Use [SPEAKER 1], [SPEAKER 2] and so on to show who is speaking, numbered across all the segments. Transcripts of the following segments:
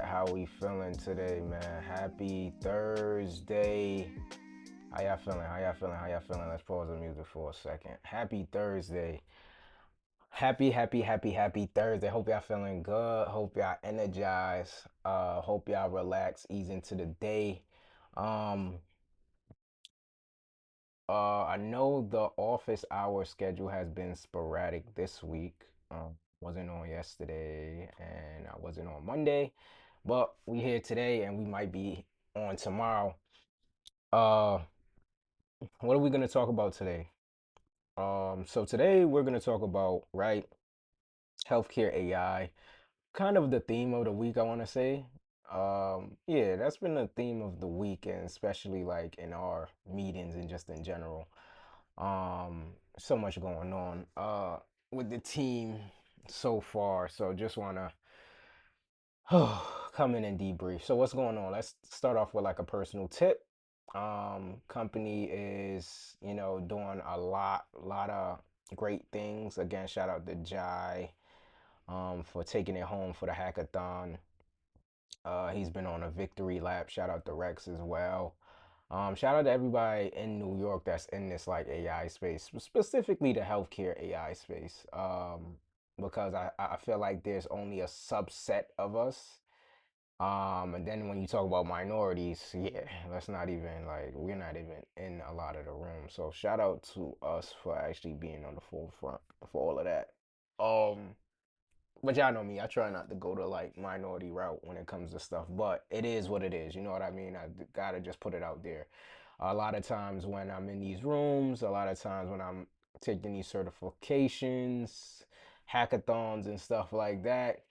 [SPEAKER 1] How we feeling today, man? Happy Thursday. How y'all feeling? How y'all feeling? How y'all feeling? Let's pause the music for a second. Happy Thursday. Happy Thursday. Hope y'all feeling good. Hope y'all energized. Hope y'all relax, ease into the day. Um, I know the office hour schedule has been sporadic this week. Wasn't on yesterday and I wasn't on Monday, but we here today and we might be on tomorrow. Uh, what are we gonna talk about today? So today we're gonna talk about, right, healthcare AI, kind of the theme of the week, I want to say. Yeah, that's been the theme of the week, and especially like in our meetings and just in general. So much going on with the team so far. So just wanna come in and debrief. So what's going on? Let's start off with like a personal tip. Company is, doing a lot of great things. Again, shout out to Jai for taking it home for the hackathon. He's been on a victory lap. Shout out to Rex as well. Shout out to everybody in New York that's in this like AI space, specifically the healthcare AI space. Because I feel like there's only a subset of us. And then when you talk about minorities, yeah, let's not even like we're not even in a lot of the room. So shout out to us for actually being on the forefront for all of that. Um, but y'all know me, I try not to go to like minority route when it comes to stuff, but it is what it is. You know what I mean? I gotta just put it out there. A lot of times when I'm in these rooms, a lot of times when I'm taking these certifications, hackathons, and stuff like that,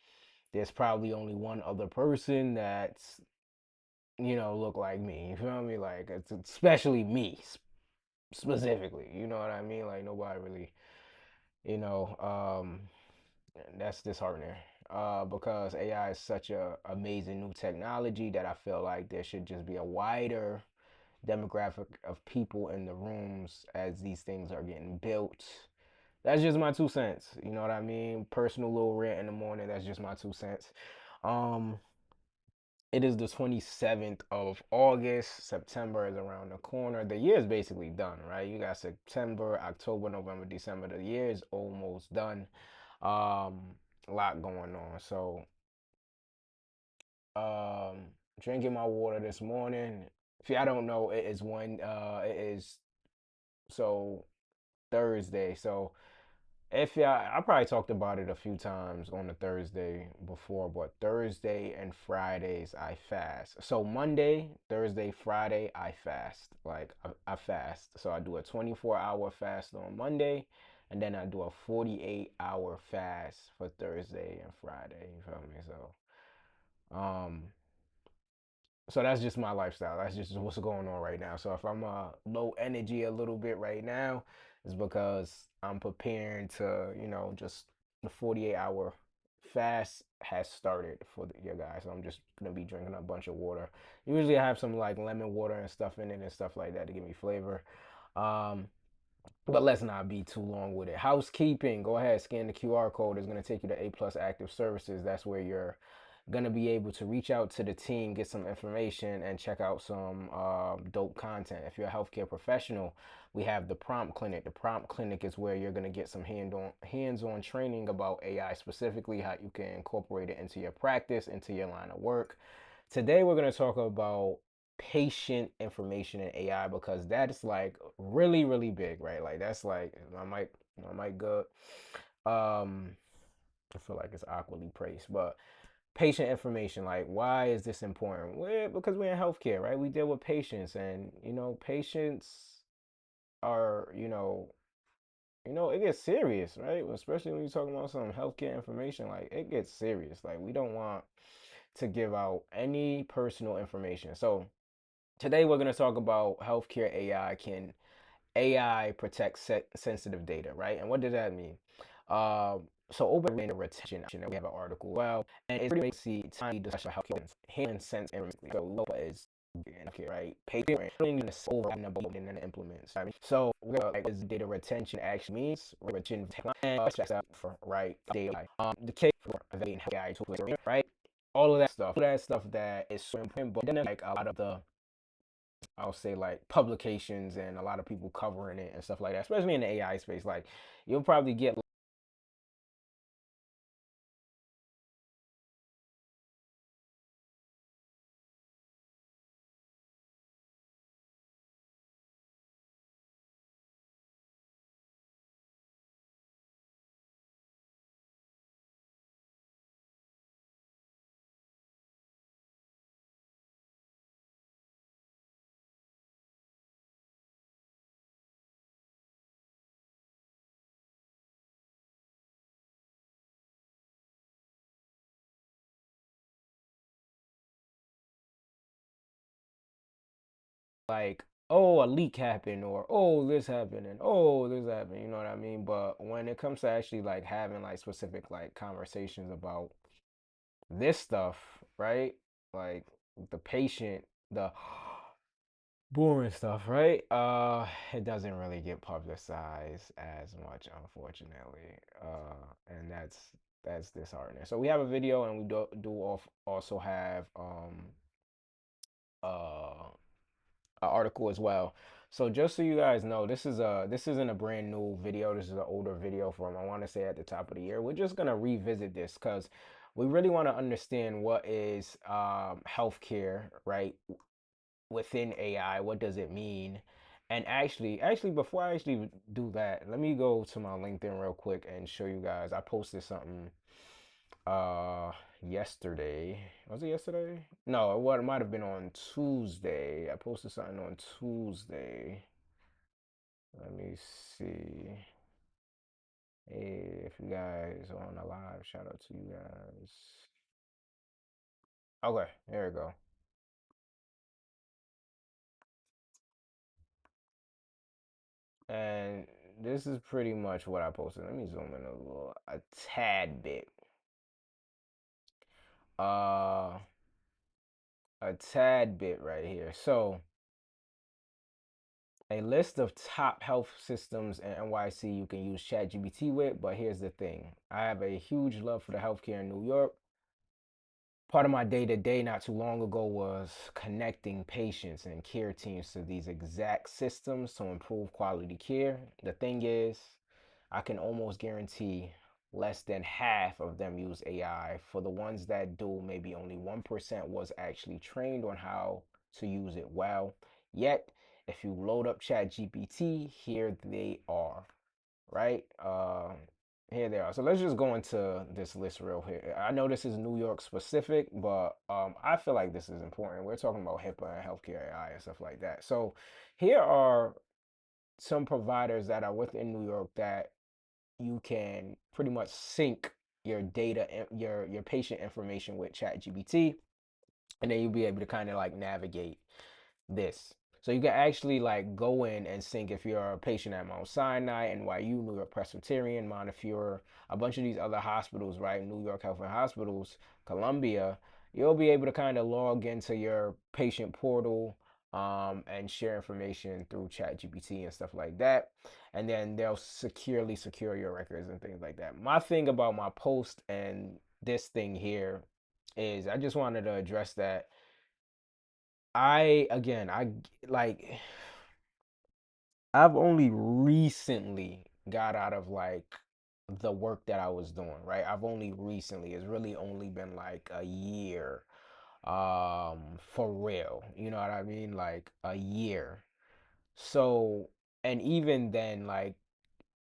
[SPEAKER 1] there's probably only one other person that's, look like me. You feel me? Like, it's especially me specifically. You know what I mean? Like, nobody really, you know, um, that's disheartening because AI is such a amazing new technology that I feel like there should just be a wider demographic of people in the rooms as these things are getting built. That's just my 2 cents. You know what I mean? Personal little rant in the morning. That's just my 2 cents. Um, it is the 27th of August. September is around the corner. The year is basically done, right? You got September, October, November, December. The year is almost done. Um, a lot going on. So, um, drinking my water this morning. If y'all don't know, it is so Thursday. So if y'all, I probably talked about it a few times on the Thursday before, but Thursday and Fridays I fast. So Monday, Thursday, Friday I fast. Like I fast. So I do a 24-hour fast on Monday, and then I do a 48-hour fast for Thursday and Friday. You feel me? Um, so that's just my lifestyle. That's just what's going on right now. So if I'm low energy a little bit right now, it's because I'm preparing to, just the 48-hour fast has started for you guys. So I'm just gonna be drinking a bunch of water. Usually I have some like lemon water and stuff in it and stuff like that to give me flavor. Um, but let's not be too long with it. Housekeeping, go ahead, scan the QR code. It's going to take you to A Plus Active Services. That's where you're going to be able to reach out to the team, get some information, and check out some dope content. If you're a healthcare professional, we have the Prompt Clinic. The Prompt Clinic is where you're going to get some hands-on training about AI, specifically how you can incorporate it into your practice, into your line of work. Today, we're going to talk about patient information in AI because that's like really, really big, right? Like that's like my mic good. Um, I feel like it's awkwardly praised, but patient information, like why is this important? Well, because we're in healthcare, right? We deal with patients, and patients are, it gets serious, right? Especially when you're talking about some healthcare information, like it gets serious. Like we don't want to give out any personal information. So today we're going to talk about healthcare AI. Can AI protect sensitive data, right? And what does that mean? So open data retention, we have an article. Well, and it's pretty much the timely discussion of healthcare handling sensitive information. So what is healthcare, right? Patient and over and above and then implements. Right? So like what data retention actually means, retention and for right data. The case for evaluating AI tools, right? all of that stuff that is so important. But then like a lot of the, I'll say like publications and a lot of people covering it and stuff like that, especially in the AI space. Like you'll probably get like, oh, a leak happened, or oh, this happened, and oh, this happened. You know what I mean? But when it comes to actually like having like specific like conversations about this stuff, right? Like the patient, the boring stuff, right? It doesn't really get publicized as much, unfortunately. And that's disheartening. So we have a video, and we also have uh an article as well. So just so you guys know, this isn't a brand new video. This is an older video from, I want to say, at the top of the year. We're just gonna revisit this because we really want to understand what is healthcare, right? Within AI, what does it mean? And actually, before I actually do that, let me go to my LinkedIn real quick and show you guys. I posted something uh yesterday. Was it yesterday? No, it might have been on Tuesday. I posted something on Tuesday. Let me see. Hey, if you guys are on the live, shout out to you guys. Okay, there we go. And this is pretty much what I posted. Let me zoom in a tad bit. Uh a tad bit right here. So a list of top health systems in NYC you can use ChatGPT with, but here's the thing. I have a huge love for the healthcare in New York. Part of my day to day not too long ago was connecting patients and care teams to these exact systems to improve quality care. The thing is, I can almost guarantee less than half of them use AI. For the ones that do, maybe only 1% was actually trained on how to use it well. Yet, if you load up ChatGPT, here they are, right? Here they are. So let's just go into this list real here. I know this is New York specific, but I feel like this is important. We're talking about HIPAA and healthcare AI and stuff like that. So here are some providers that are within New York that you can pretty much sync your data and your patient information with ChatGPT, and then you'll be able to kind of like navigate this. So you can actually like go in and sync if you're a patient at Mount Sinai, NYU, New York Presbyterian, Montefiore, a bunch of these other hospitals, right? New York Health and Hospitals, Columbia. You'll be able to kind of log into your patient portal and share information through ChatGPT and stuff like that. And then they'll securely secure your records and things like that. My thing about my post and this thing here is I just wanted to address that I like I've only recently got out of like the work that I was doing, right? I've only recently, it's really only been like a year for real. You know what I mean? Like a year. So, and even then like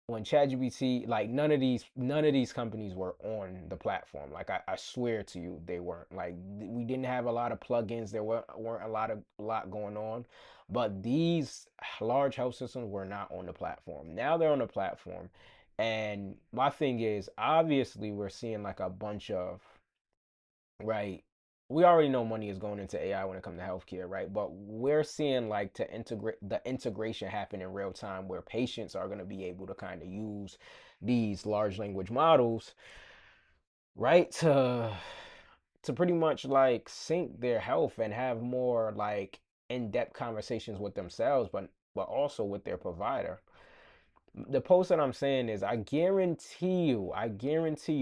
[SPEAKER 1] when ChatGPT, like none of these companies were on the platform. Like I swear to you, they weren't. Like we didn't have a lot of plugins. There weren't a lot going on. But these large health systems were not on the platform. Now they're on the platform. And my thing is, obviously, we're seeing like a bunch of, right? We already know money is going into AI when it comes to healthcare, right? But we're seeing like to integrate the integration happen in real time where patients are going to be able to kind of use these large language models, right? To pretty much like sync their health and have more like in-depth conversations with themselves, but also with their provider. The post that I'm saying is I guarantee you,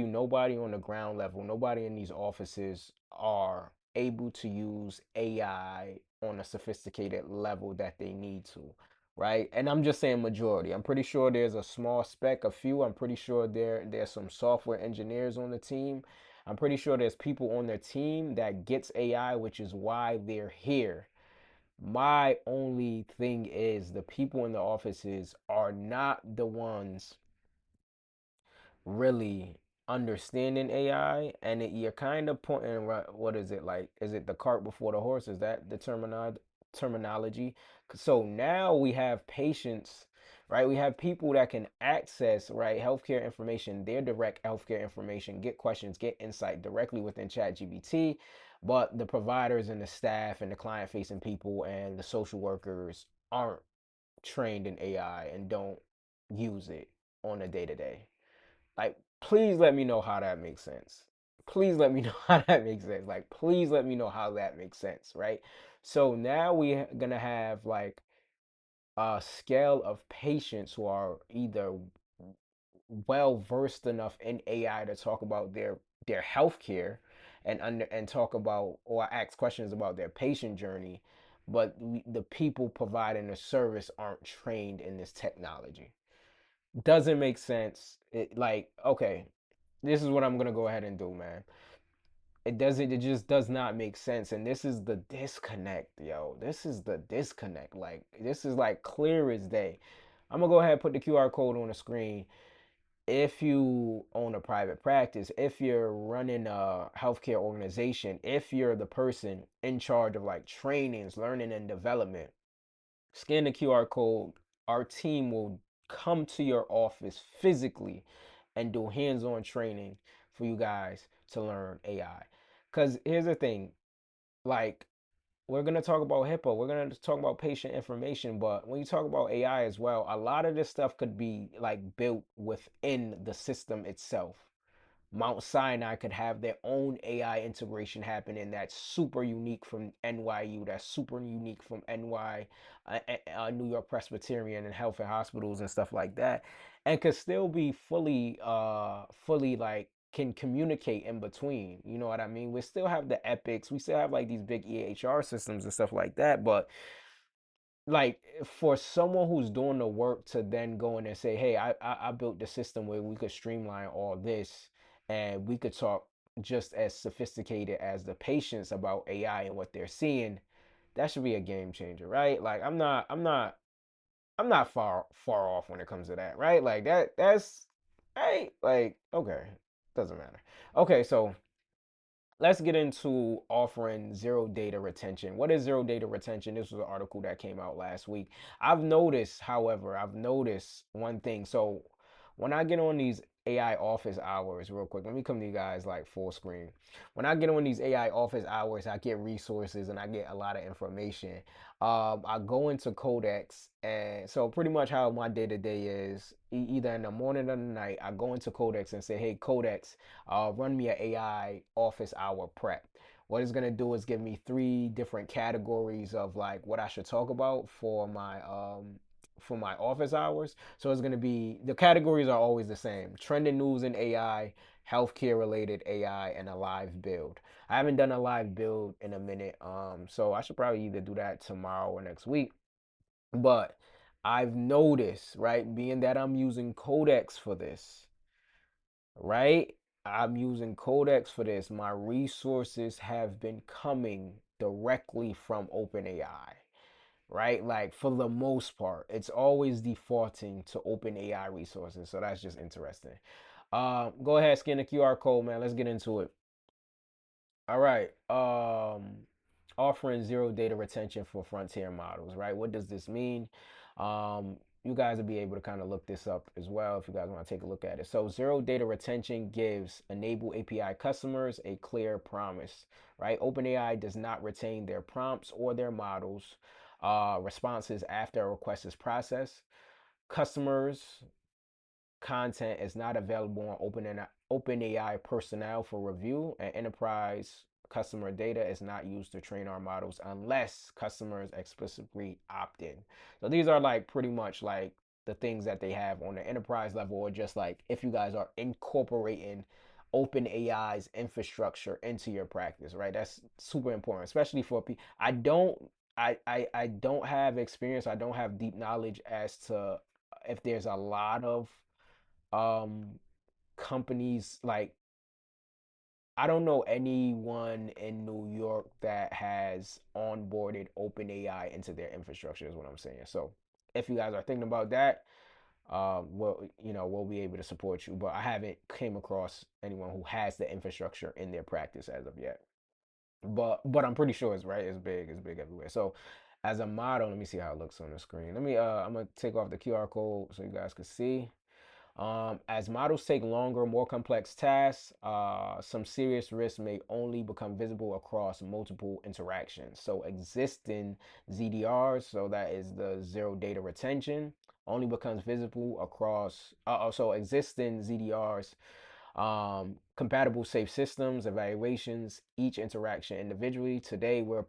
[SPEAKER 1] nobody on the ground level, nobody in these offices are able to use AI on a sophisticated level that they need to, right? And I'm just saying majority. I'm pretty sure there's a small speck, a few. I'm pretty sure there's some software engineers on the team. I'm pretty sure there's people on their team that gets AI, which is why they're here. My only thing is the people in the offices are not the ones really understanding AI, and you're kind of pointing what is it like? Is it the cart before the horse? Is that the terminology? So now we have patients, right? We have people that can access right healthcare information, their direct healthcare information, get questions, get insight directly within ChatGPT. But the providers and the staff and the client facing people and the social workers aren't trained in AI and don't use it on a day to day. Like, please let me know how that makes sense. Please let me know how that makes sense. Like, please let me know how that makes sense, right? So now we're gonna have like a scale of patients who are either well versed enough in AI to talk about their healthcare and talk about or ask questions about their patient journey, but the people providing the service aren't trained in this technology. Doesn't make sense. It like okay, this is what I'm gonna go ahead and do, man. It just does not make sense. And this is the disconnect, yo. This is the disconnect. Like this is like clear as day. I'm gonna go ahead and put the QR code on the screen. If you own a private practice, if you're running a healthcare organization, if you're the person in charge of like trainings, learning and development, scan the QR code. Our team will come to your office physically and do hands-on training for you guys to learn AI. Because here's the thing, like we're gonna talk about HIPAA, we're gonna talk about patient information, but when you talk about AI as well, a lot of this stuff could be like built within the system itself. Mount Sinai could have their own AI integration happening that's super unique from NYU, that's super unique from New York Presbyterian and health and hospitals and stuff like that, and could still be fully like can communicate in between. You know what I mean? We still have the epics, we still have like these big EHR systems and stuff like that, but like for someone who's doing the work to then go in and say, hey, I built the system where we could streamline all this and we could talk just as sophisticated as the patients about AI and what they're seeing, that should be a game changer, right? Like I'm not far off when it comes to that, right? Like that's right, like okay, doesn't matter. Okay, so let's get into offering zero data retention. What is zero data retention? This was an article that came out last week. I've noticed one thing. So when I get on these AI office hours, real quick, let me come to you guys like full screen. When I get on these AI office hours, I get resources and I get a lot of information. I go into Codex, and so pretty much how my day to day is either in the morning or the night, I go into Codex and say, hey, Codex, run me an AI office hour prep. What it's gonna do is give me three different categories of like what I should talk about for my office hours. So it's gonna be the categories are always the same: trending news in AI, healthcare related AI, and a live build. I haven't done a live build in a minute, so I should probably either do that tomorrow or next week. But I've noticed, right, being that I'm using Codex for this, right? I'm using Codex for this. My resources have been coming directly from OpenAI, right? Like for the most part, it's always defaulting to OpenAI resources. So that's just interesting. Go ahead, scan the QR code, man. Let's get into it. All right. Offering zero data retention for frontier models, right? What does this mean? You guys will be able to kind of look this up as well if you guys want to take a look at it. So zero data retention gives enable API customers a clear promise, right? OpenAI does not retain their prompts or their models responses after a request is processed. Customers content is not available on OpenAI personnel for review, and enterprise customer data is not used to train our models unless customers explicitly opt in. So these are like pretty much like the things that they have on the enterprise level, or just like if you guys are incorporating open AI's infrastructure into your practice, right? That's super important, especially for people. I don't have experience. I don't have deep knowledge as to if there's a lot of um companies like I don't know anyone in New York that has onboarded OpenAI into their infrastructure, is what I'm saying. So if you guys are thinking about that, we'll be able to support you. But I haven't came across anyone who has the infrastructure in their practice as of yet. But I'm pretty sure it's right. It's big everywhere. So as a model, let me see how it looks on the screen. I'm gonna take off the QR code so you guys can see. As models take longer, more complex tasks, some serious risks may only become visible across multiple interactions. So existing ZDRs, so that is the zero data retention, only becomes visible across, so existing ZDRs, compatible safe systems, evaluations, each interaction individually. Today, we're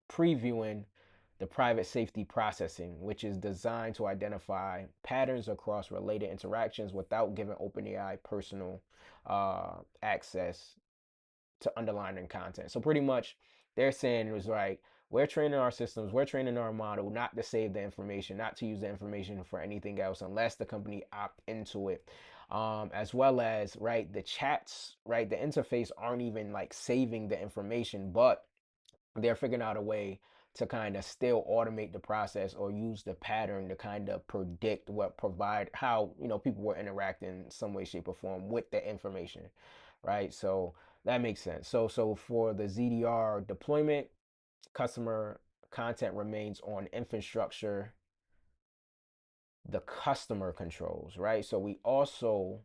[SPEAKER 1] previewing the private safety processing, which is designed to identify patterns across related interactions without giving OpenAI personal access to underlying content. So pretty much they're saying it was like, we're training our systems, we're training our model not to save the information, not to use the information for anything else unless the company opt into it. As well as, right, the chats, right, the interface aren't even like saving the information, but they're figuring out a way to kind of still automate the process or use the pattern to kind of predict what provide how people will interact in some way shape or form with the information, right? So that makes sense. So for the ZDR deployment, customer content remains on infrastructure the customer controls, right? So we also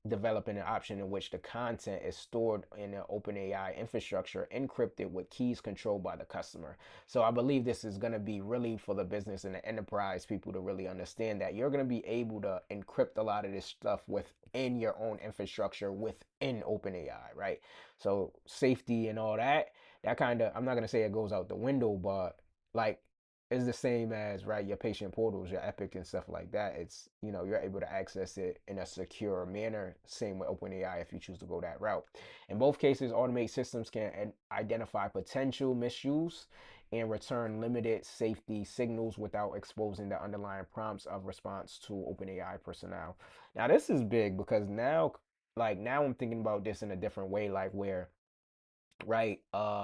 [SPEAKER 1] developing an option in which the content is stored in an OpenAI infrastructure, encrypted with keys controlled by the customer. So I believe this is going to be really for the business and the enterprise people to really understand that you're going to be able to encrypt a lot of this stuff within your own infrastructure within OpenAI, right? So safety and all that, that kind of, I'm not going to say it goes out the window, but like is the same as, right, your patient portals, your Epic and stuff like that. It's, you're able to access it in a secure manner. Same with OpenAI if you choose to go that route. In both cases, automated systems can identify potential misuse and return limited safety signals without exposing the underlying prompts of response to OpenAI personnel. Now this is big because now I'm thinking about this in a different way, like where, right,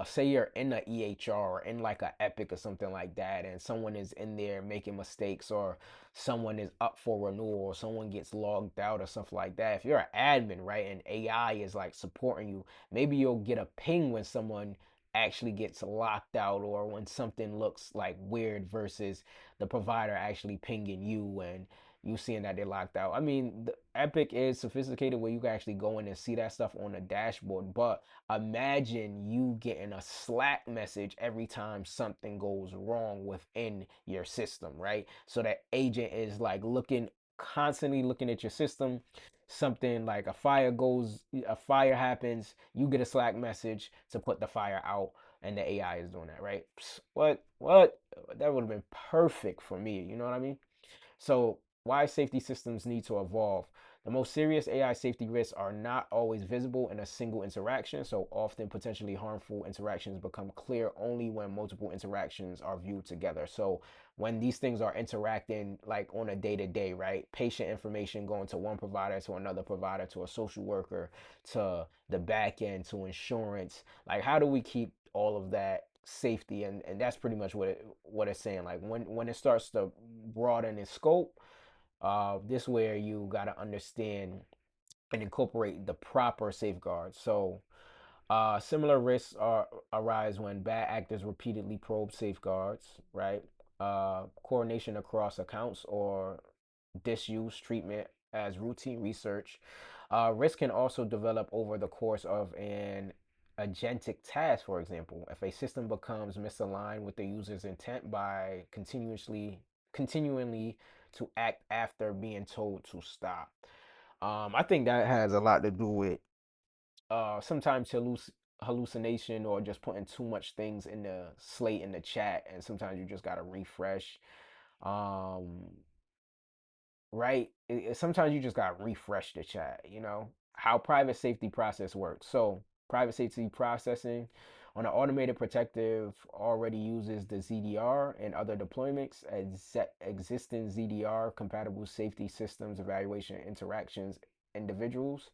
[SPEAKER 1] say you're in a EHR or in like a Epic or something like that, and someone is in there making mistakes, or someone is up for renewal, or someone gets logged out or stuff like that. If you're an admin, right, and AI is like supporting you, maybe you'll get a ping when someone actually gets locked out, or when something looks like weird versus the provider actually pinging you and you seeing that they're locked out. I mean, the Epic is sophisticated where you can actually go in and see that stuff on the dashboard, but imagine you getting a Slack message every time something goes wrong within your system, right? So that agent is like constantly looking at your system. Something like a fire happens, you get a Slack message to put the fire out, and the AI is doing that, right? What? That would have been perfect for me. You know what I mean? So, why safety systems need to evolve? The most serious AI safety risks are not always visible in a single interaction, so often potentially harmful interactions become clear only when multiple interactions are viewed together. So, when these things are interacting like on a day to day, right? Patient information going to one provider, to another provider, to a social worker, to the back end, to insurance. Like, how do we keep all of that safety? And that's pretty much what it's saying. Like when it starts to broaden its scope, this where you got to understand and incorporate the proper safeguards. So similar risks arise when bad actors repeatedly probe safeguards, right? Coordination across accounts or disuse treatment as routine research. Risk can also develop over the course of an agentic task, for example. If a system becomes misaligned with the user's intent by continually to act after being told to stop. I think that has a lot to do with sometimes hallucination, or just putting too much things in the slate in the chat, and sometimes you just gotta refresh. Um, right? Sometimes you just got to refresh the chat, how private safety process works. So, private safety processing on an automated protective already uses the ZDR and other deployments as existing ZDR compatible safety systems evaluation interactions individuals.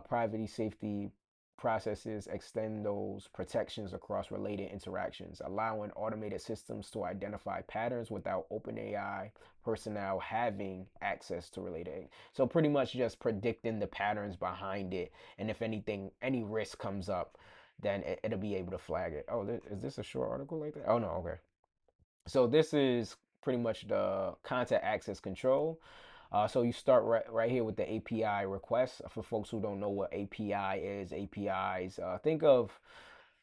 [SPEAKER 1] Privacy safety processes extend those protections across related interactions, allowing automated systems to identify patterns without OpenAI personnel having access to related. So pretty much just predicting the patterns behind it, and if anything, any risk comes up, then it'll be able to flag it. Oh, is this a short article like that? Oh no, okay. So this is pretty much the content access control. So you start right here with the API request. For folks who don't know what API is, APIs, think of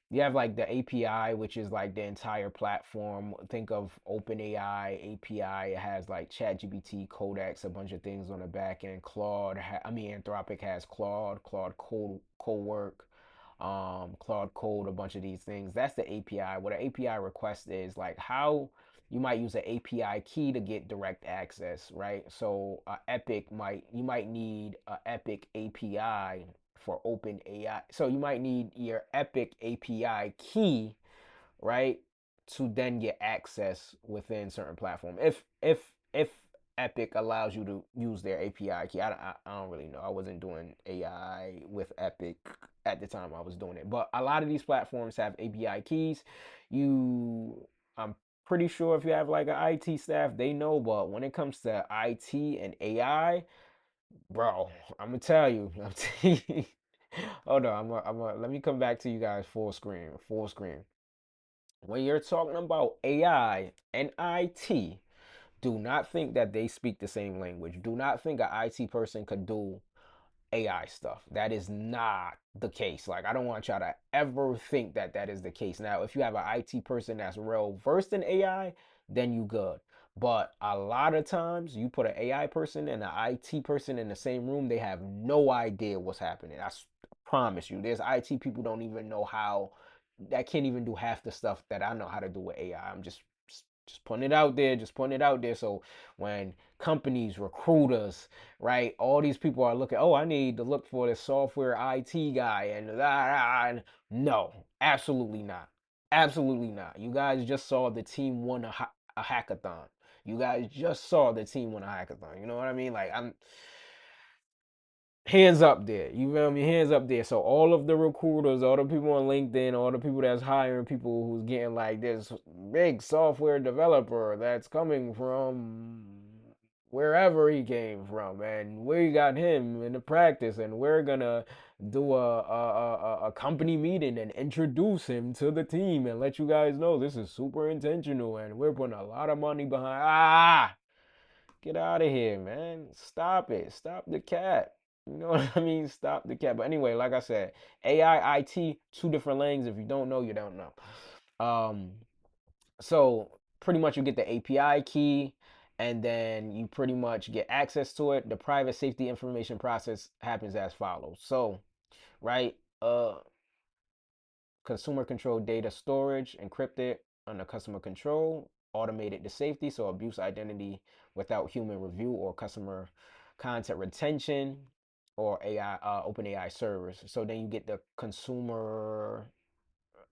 [SPEAKER 1] you have like the API, which is like the entire platform. Think of OpenAI API. It has like ChatGPT, Codex, a bunch of things on the back end. Anthropic has Claude Cowork, Claude Code, a bunch of these things. That's the API. What an API request is like how you might use an API key to get direct access, right? So you might need an Epic API for OpenAI. So you might need your Epic API key, right, to then get access within certain platform. If Epic allows you to use their API key, I don't really know. I wasn't doing AI with Epic at the time I was doing it, but a lot of these platforms have API keys. I'm pretty sure if you have like an IT staff, they know. But when it comes to IT and AI, bro, I'm gonna tell you. Hold on, let me come back to you guys full screen, full screen. When you're talking about AI and IT, do not think that they speak the same language. Do not think an IT person could do AI stuff. That is not the case. Like, I don't want y'all to ever think that that is the case. Now, if you have an IT person that's real versed in AI, then you good. But a lot of times, you put an AI person and an IT person in the same room, they have no idea what's happening. Promise you. There's IT people don't even know how. I can't even do half the stuff that I know how to do with AI. I'm just putting it out there, just putting it out there. So when companies, recruiters, right? All these people are looking, oh, I need to look for this software IT guy. And no, absolutely not. Absolutely not. You guys just saw the team won a hackathon. You guys just saw the team win a hackathon. You know what I mean? Like, I'm hands up there. You feel me? Hands up there. So all of the recruiters, all the people on LinkedIn, all the people that's hiring people who's getting like this big software developer that's coming from wherever he came from, and we got him in the practice, and we're gonna do a company meeting and introduce him to the team and let you guys know this is super intentional and we're putting a lot of money behind. Get out of here, man. Stop it. Stop the cat. You know what I mean? Stop the cat. But anyway, like I said, AI, IT, two different lanes. If you don't know, you don't know. Um, so pretty much you get the API key and then you pretty much get access to it. The private safety information process happens as follows. So, right, consumer control data storage, encrypted under customer control, automated to safety, so abuse identity without human review or customer content retention or AI OpenAI servers. So then you get the consumer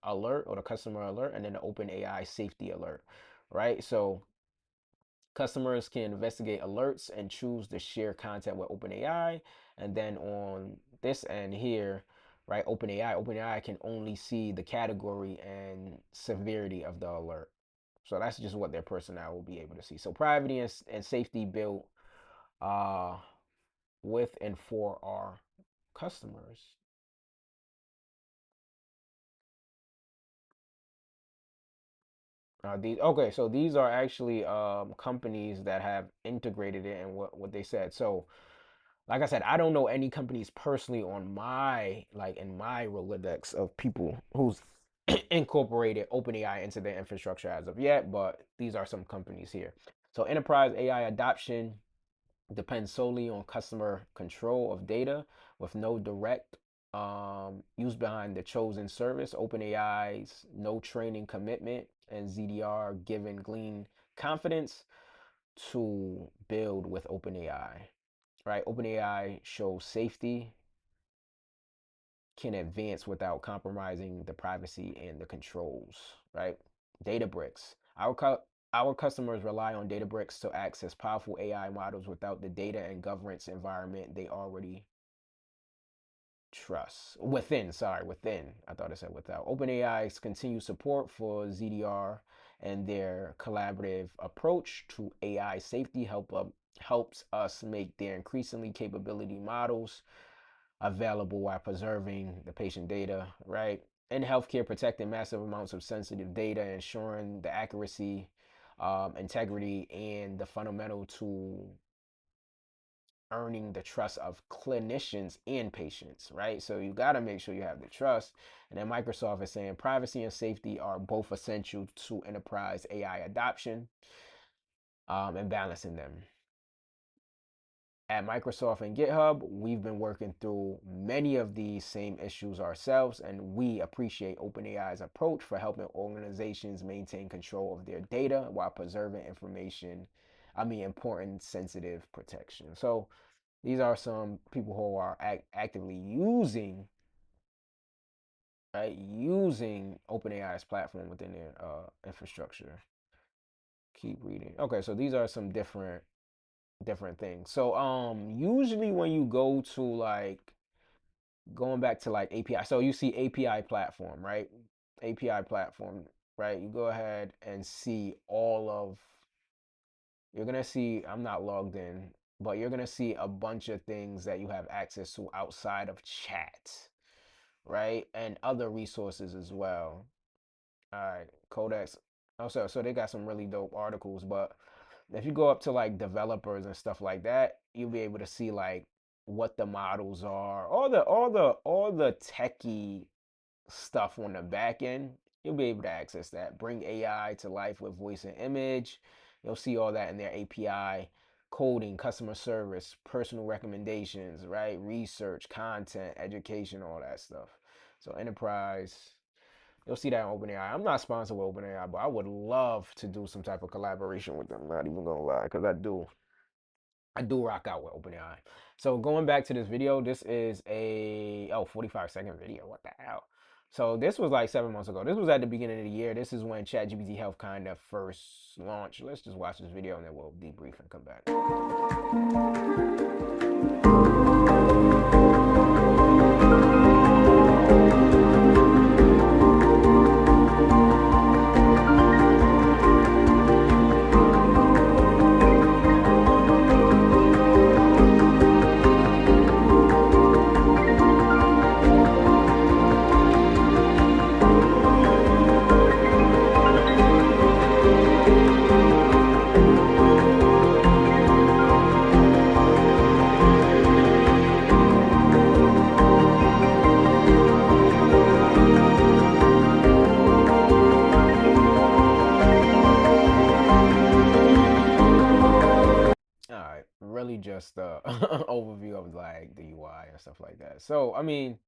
[SPEAKER 1] alert or the customer alert and then the OpenAI safety alert, right? So customers can investigate alerts and choose to share content with OpenAI. And then on this end here, right, OpenAI can only see the category and severity of the alert. So that's just what their personnel will be able to see. So privacy and safety built uh, with and for our customers. So these are actually companies that have integrated it and what they said. So like I said, I don't know any companies personally on my like in my Rolodex of people who's incorporated OpenAI into their infrastructure as of yet, but these are some companies here. So enterprise AI adoption depends solely on customer control of data with no direct use behind the chosen service. OpenAI's no training commitment and ZDR given glean confidence to build with OpenAI, right? OpenAI shows safety can advance without compromising the privacy and the controls, right? Databricks. Our customers rely on Databricks to access powerful AI models without the data and governance environment they already trust. Within. I thought it said without. OpenAI's continued support for ZDR and their collaborative approach to AI safety helps us make their increasingly capability models available while preserving the patient data, right? In healthcare, protecting massive amounts of sensitive data, ensuring the accuracy, integrity, and the fundamental to earning the trust of clinicians and patients, right? So you got to make sure you have the trust. And then Microsoft is saying privacy and safety are both essential to enterprise AI adoption, and balancing them. At Microsoft and GitHub, we've been working through many of these same issues ourselves, and we appreciate OpenAI's approach for helping organizations maintain control of their data while preserving important sensitive protection. So these are some people who are actively using OpenAI's platform within their infrastructure. Keep reading. Okay, so these are some different things. So usually when you go to like going back to like API, so you see API platform, right? API platform, right? You go ahead and see all of you're gonna see I'm not logged in, but you're gonna see a bunch of things that you have access to outside of chat, right? And other resources as well. All right, Codex. Also, so they got some really dope articles, but if you go up to like developers and stuff like that, you'll be able to see like what the models are, all the techie stuff on the back end. You'll be able to access that. Bring AI to life with voice and image. You'll see all that in their API, coding, customer service, personal recommendations, right? Research, content, education, all that stuff. So enterprise, you'll see that in OpenAI. I'm not sponsored with OpenAI, but I would love to do some type of collaboration with them. Not even gonna lie, because I do rock out with OpenAI. So going back to this video, this is a 45-second video. What the hell? So this was like 7 months ago. This was at the beginning of the year. This is when ChatGPT Health kind of first launched. Let's just watch this video and then we'll debrief and come back. All right, really just overview of like the UI and stuff like that. So, I mean,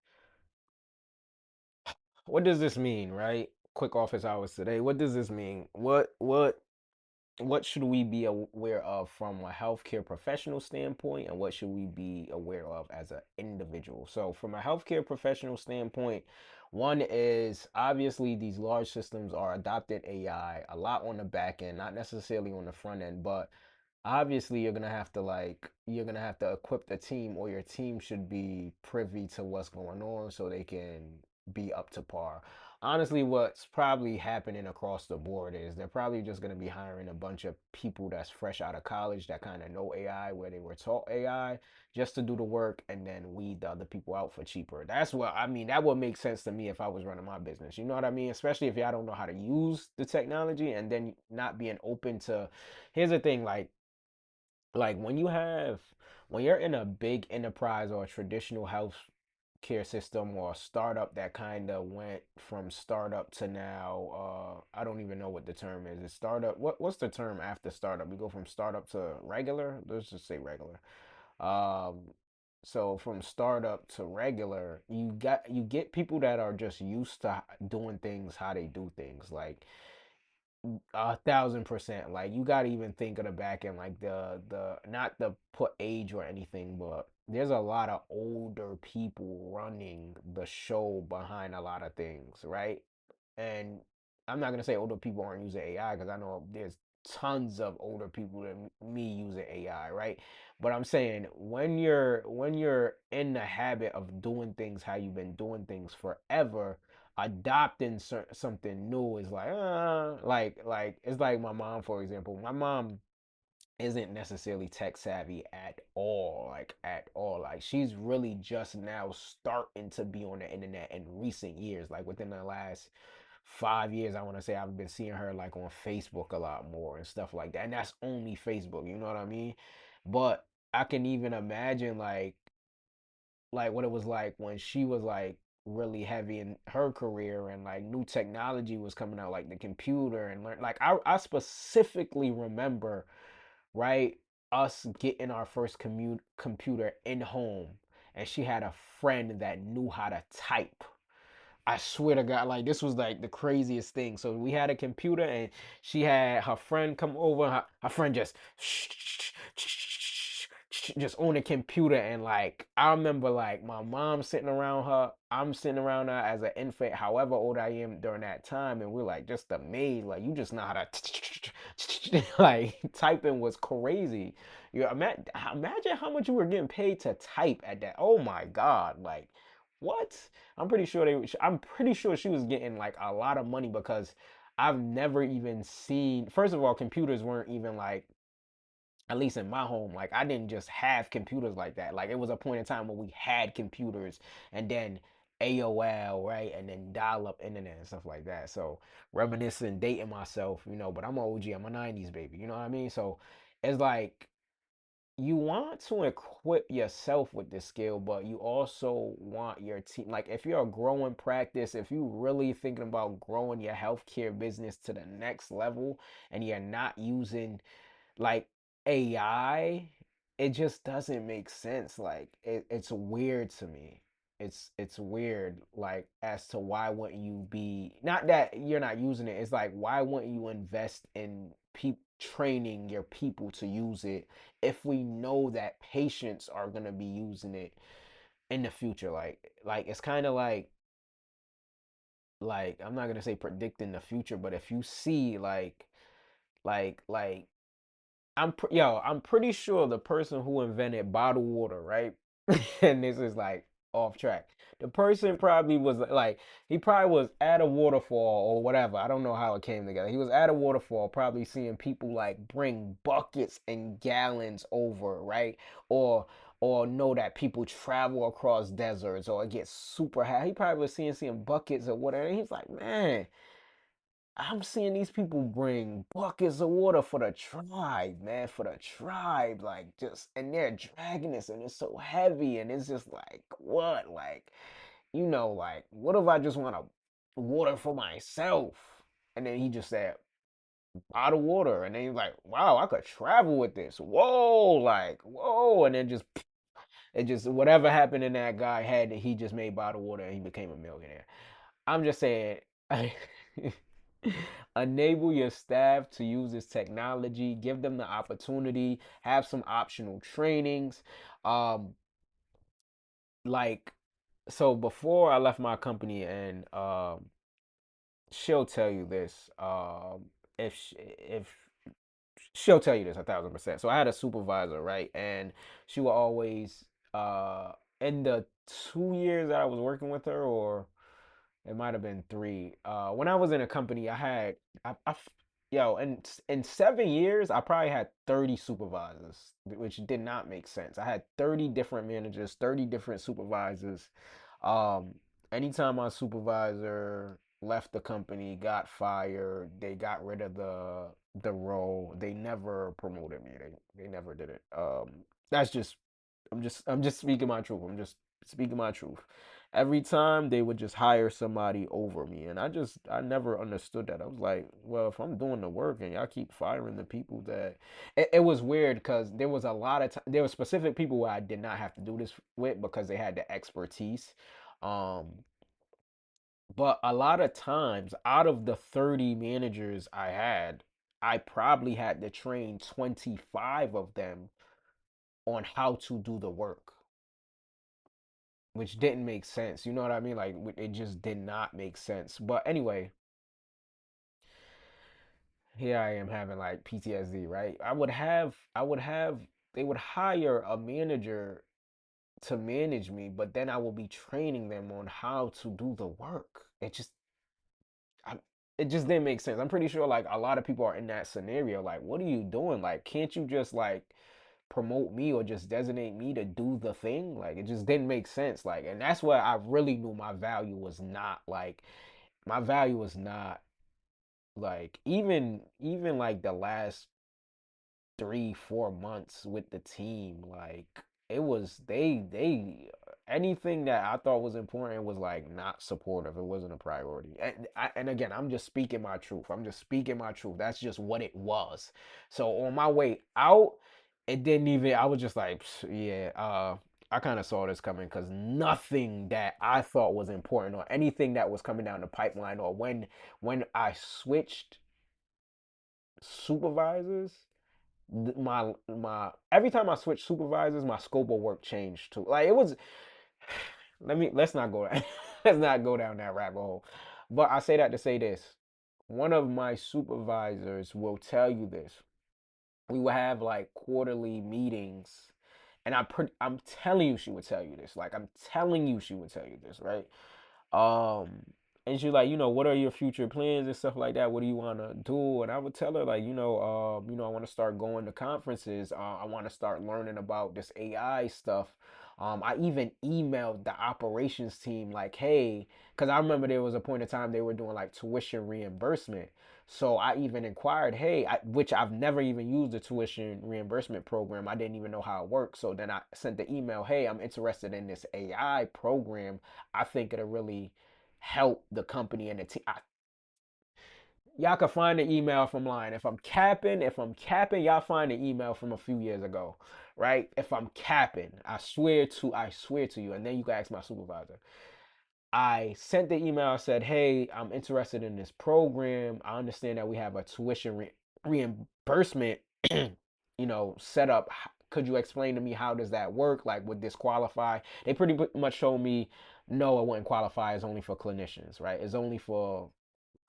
[SPEAKER 1] what does this mean, right? Quick office hours today. What does this mean? What should we be aware of from a healthcare professional standpoint, and what should we be aware of as an individual? So, from a healthcare professional standpoint, one is obviously these large systems are adopted AI a lot on the back end, not necessarily on the front end, but obviously you're gonna have to equip the team, or your team should be privy to what's going on so they can be up to par. Honestly, what's probably happening across the board is they're probably just going to be hiring a bunch of people that's fresh out of college that kind of know AI, where they were taught AI, just to do the work and then weed the other people out for cheaper. That's what I mean. That would make sense to me if I was running my business. You know what I mean? Especially if y'all don't know how to use the technology, and then not being open to. Here's the thing, like when you're in a big enterprise or a traditional health care system, or a startup that kind of went from startup to now, I don't even know what the term is. It's startup. What's the term after startup? We go from startup to regular. Let's just say regular. um so from startup to regular, you get people that are just used to doing things how they do things. Like 1,000%. Like you gotta even think of the back end, like the not the put age or anything, but there's a lot of older people running the show behind a lot of things, right? And I'm not gonna say older people aren't using AI because I know there's tons of older people than me using AI, right? But I'm saying when you're in the habit of doing things how you've been doing things forever, adopting something new is like like it's like my mom, for example. My mom isn't necessarily tech savvy at all, like at all. Like she's really just now starting to be on the internet in recent years, like within the last 5 years. I want to say I've been seeing her like on Facebook a lot more and stuff like that, and that's only Facebook, you know what I mean? But I can even imagine like what it was like when she was like really heavy in her career and like new technology was coming out, like the computer, and learn like I specifically remember, right, us getting our first computer in home, and she had a friend that knew how to type. I swear to God, like this was like the craziest thing. So we had a computer, and she had her friend come over. Her friend just on the computer, and like I remember like my mom sitting around her, I'm sitting around her as an infant, however old I am during that time, and we're like just amazed, like you just know how to like typing was crazy. You imagine how much you were getting paid to type at that. Oh my God, like what? I'm pretty sure she was getting like a lot of money because I've never even seen. First of all, computers weren't even like, at least in my home, like I didn't just have computers like that. Like it was a point in time where we had computers, and then AOL, right, and then dial-up internet and stuff like that. So reminiscing, dating myself, but I'm an OG. I'm a '90s baby. You know what I mean? So it's like you want to equip yourself with this skill, but you also want your team. Like if you're a growing practice, if you really thinking about growing your healthcare business to the next level, and you're not using like AI, it just doesn't make sense. Like it's weird to me. It's weird, like as to why wouldn't you be, not that you're not using it, it's like why wouldn't you invest in training your people to use it if we know that patients are gonna be using it in the future? Like it's kind of like I'm not gonna say predicting the future, but if you see like I'm pretty sure the person who invented bottled water, right? And this is like off track. The person probably was like, he probably was at a waterfall or whatever. I don't know how it came together. He was at a waterfall, probably seeing people like bring buckets and gallons over, right? Or or know that people travel across deserts or get super high. He probably was seeing buckets or whatever. And he's like, man, I'm seeing these people bring buckets of water for the tribe, man, for the tribe, like just, and they're dragging this, and it's so heavy, and it's just like, what, like, like, what if I just want to water for myself? And then he just said, bottled water, and then he's like, wow, I could travel with this, whoa, like, whoa, and then just, it just, whatever happened in that guy head, he just made bottled water, and he became a millionaire. I'm just saying, enable your staff to use this technology, give them the opportunity, have some optional trainings. Um, like, so before I left my company, and she'll tell you this, if she'll tell you this 1,000%. So I had a supervisor, right? And she would always, in the 2 years that I was working with her, or it might have been three. When I was in a company, yo, in 7 years, I probably had 30 supervisors, which did not make sense. I had 30 different managers, 30 different supervisors. Um, Anytime my supervisor left the company, got fired, they got rid of the role. They never promoted me. They never did it. That's just I'm just speaking my truth. I'm just speaking my truth. Every time they would just hire somebody over me, and I never understood that. I was like, well, if I'm doing the work and y'all keep firing the people that, it was weird because there was a lot of there were specific people where I did not have to do this with because they had the expertise. Um, But a lot of times, out of the 30 managers I had, I probably had to train 25 of them on how to do the work, which didn't make sense. You know what I mean? Like, it just did not make sense. But anyway, here I am having like PTSD, right? they would hire a manager to manage me, but then I will be training them on how to do the work. I, it just didn't make sense. I'm pretty sure like a lot of people are in that scenario. Like, what are you doing? Like, can't you just like promote me or just designate me to do the thing? Like, it just didn't make sense. Like, and that's where I really knew my value was not like my value was not like even like the last 3 4 months with the team, like it was they anything that I thought was important was like not supportive. It wasn't a priority. And again, I'm just speaking my truth. I'm just speaking my truth. That's just what it was. So on my way out, it didn't even. I was just like, yeah. I kind of saw this coming because nothing that I thought was important or anything that was coming down the pipeline or when I switched supervisors, my every time I switched supervisors, my scope of work changed too. Like it was let's not go let's not go down that rabbit hole. But I say that to say this. One of my supervisors will tell you this. We will have like quarterly meetings, and I'm telling you she would tell you this. Like I'm telling you she would tell you this, right? Um, and she's like, what are your future plans and stuff like that? What do you want to do? And I would tell her like, I want to start going to conferences. I want to start learning about this AI stuff. I even emailed the operations team like, hey, because I remember there was a point in time they were doing like tuition reimbursement. So I even inquired, hey, which I've never even used the tuition reimbursement program. I didn't even know how it works. So then I sent the email, hey, I'm interested in this AI program. I think it'll really help the company and the team. Y'all can find the email from line. If I'm capping, y'all find the email from a few years ago, right? If I'm capping, I swear to you. And then you can ask my supervisor. I sent the email. I said, "Hey, I'm interested in this program. I understand that we have a tuition reimbursement, set up. Could you explain to me how does that work? Like, would this qualify?" They pretty much told me, "No, it wouldn't qualify. It's only for clinicians, right? It's only for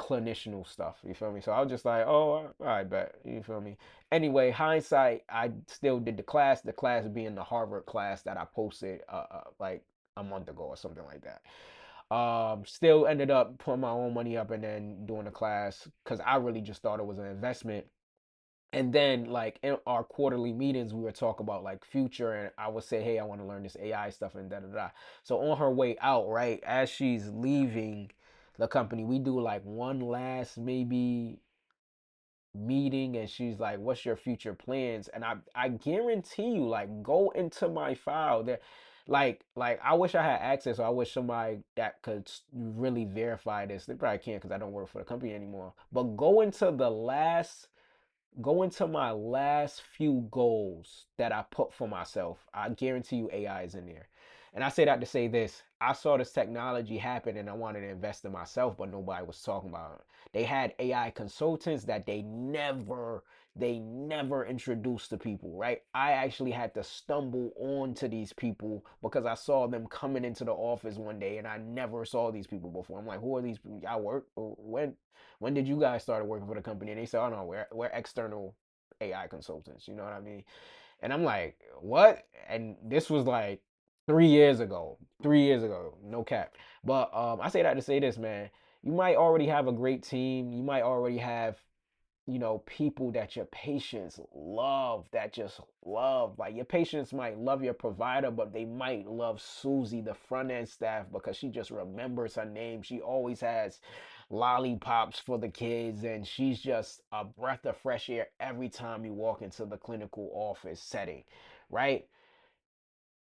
[SPEAKER 1] clinicianal stuff. You feel me?" So I was just like, "Oh, I bet." You feel me? Anyway, hindsight, I still did the class. The class being the Harvard class that I posted, like a month ago or something like that. Still ended up putting my own money up and then doing the class because I really just thought it was an investment. And then, like in our quarterly meetings, we would talk about like future, and I would say, "Hey, I want to learn this AI stuff," and da da da. So on her way out, right as she's leaving the company, we do like one last maybe meeting, and she's like, "What's your future plans?" And I guarantee you, like, go into my file there. Like I wish I had access, or I wish somebody that could really verify this. They probably can't because I don't work for the company anymore. But go into my last few goals that I put for myself. I guarantee you AI is in there. And I say that to say this. I saw this technology happen and I wanted to invest in myself, but nobody was talking about it. They had AI consultants that they never introduced to people, right? I actually had to stumble onto these people because I saw them coming into the office one day and I never saw these people before. I'm like, who are these people? Y'all work? When did you guys start working for the company? And they said, oh no, we're external AI consultants. You know what I mean? And I'm like, what? And this was like 3 years ago. 3 years ago, no cap. But I say that to say this, man. You might already have a great team. You might already have people that your patients love, that just love. Like your patients might love your provider, but they might love Susie, the front end staff, because she just remembers her name. She always has lollipops for the kids, and she's just a breath of fresh air every time you walk into the clinical office setting, right?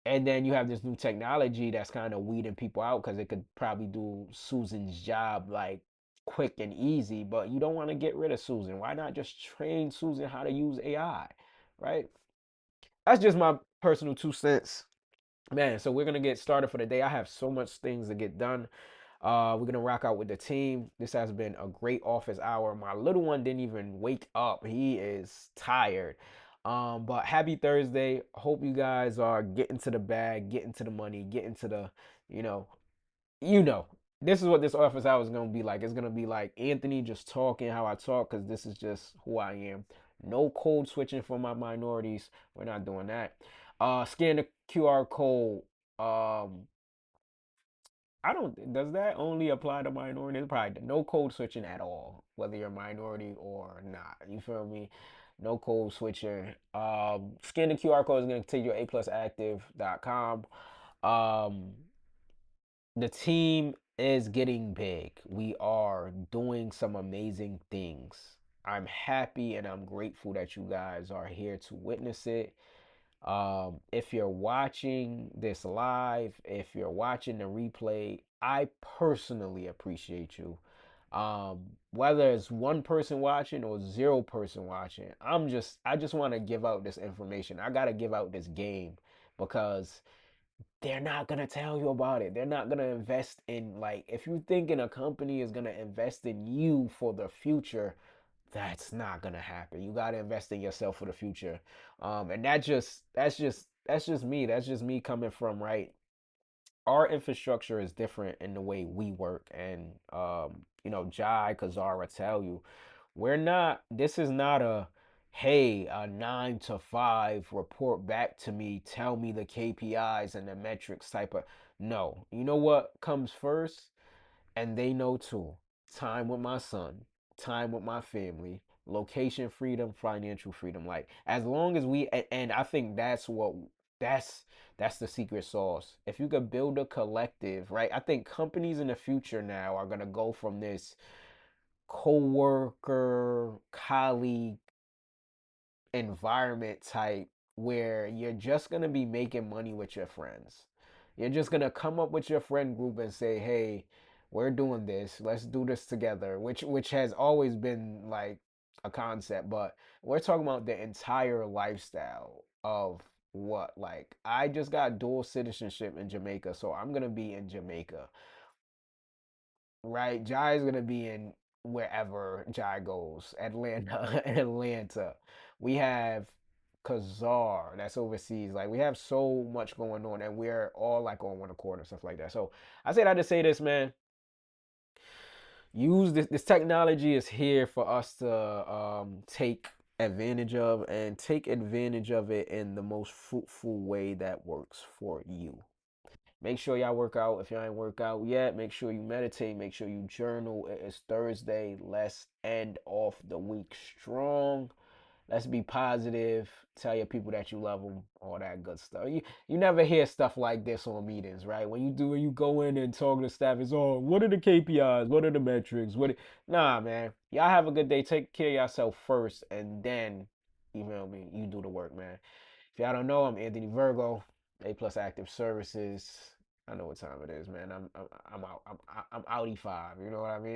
[SPEAKER 1] And then you have this new technology that's kind of weeding people out because it could probably do Susan's job like quick and easy, but you don't want to get rid of Susan. Why not just train Susan how to use AI, right? That's just my personal 2 cents. Man, so we're gonna get started for the day. I have so much things to get done. We're gonna rock out with the team. This has been a great office hour. My little one didn't even wake up. He is tired. But happy Thursday. Hope you guys are getting to the bag, getting to the money, getting to the, you know, you know. This is what this office hour is gonna be like. It's gonna be like Anthony just talking how I talk because this is just who I am. No code switching for my minorities. We're not doing that. Scan the QR code. Um, I don't. Does that only apply to minorities? Probably no code switching at all, whether you're a minority or not. You feel me? No code switching. Scan the QR code is gonna take you to aplusactive.com. Um, the team is getting big. We are doing some amazing things. I'm happy and I'm grateful that you guys are here to witness it. If you're watching this live, if you're watching the replay, I personally appreciate you. Whether it's one person watching or zero person watching, I just want to give out this information. I gotta give out this game because they're not gonna tell you about it. They're not gonna invest in, like, if you thinking a company is gonna invest in you for the future, that's not gonna happen. You gotta invest in yourself for the future. And that's just me. That's just me coming from, right. Our infrastructure is different in the way we work, and Jai Kazara tell you, we're not. This is not a, hey, a 9 to 5 report back to me, tell me the KPIs and the metrics type of. No, you know what comes first? And they know too. Time with my son, time with my family, location freedom, financial freedom. Like, as long as we, and I think that's that's the secret sauce. If you could build a collective, right? I think companies in the future now are gonna go from this co-worker, colleague environment type where you're just going to be making money with your friends. You're just going to come up with your friend group and say, "Hey, we're doing this. Let's do this together," which has always been like a concept, but we're talking about the entire lifestyle of what, like, I just got dual citizenship in Jamaica, so I'm going to be in Jamaica, right? Jai is gonna be in wherever Jai goes. Atlanta, Atlanta. We have Kazar that's overseas. Like, we have so much going on, and we're all like on one accord and stuff like that. So I said I just say this, man. Use this. This technology is here for us to take advantage of, and take advantage of it in the most fruitful way that works for you. Make sure y'all work out. If y'all ain't work out yet, make sure you meditate. Make sure you journal. It is Thursday. Let's end off the week strong. Let's be positive. Tell your people that you love them. All that good stuff. You never hear stuff like this on meetings, right? When you go in and talk to staff, it's all, what are the KPIs? What are the metrics? Nah, man. Y'all have a good day. Take care of yourself first, and then, you feel me, you do the work, man. If y'all don't know, I'm Anthony Virgo, A Plus Active Services. I know what time it is, man. I'm out. I'm outie five. You know what I mean?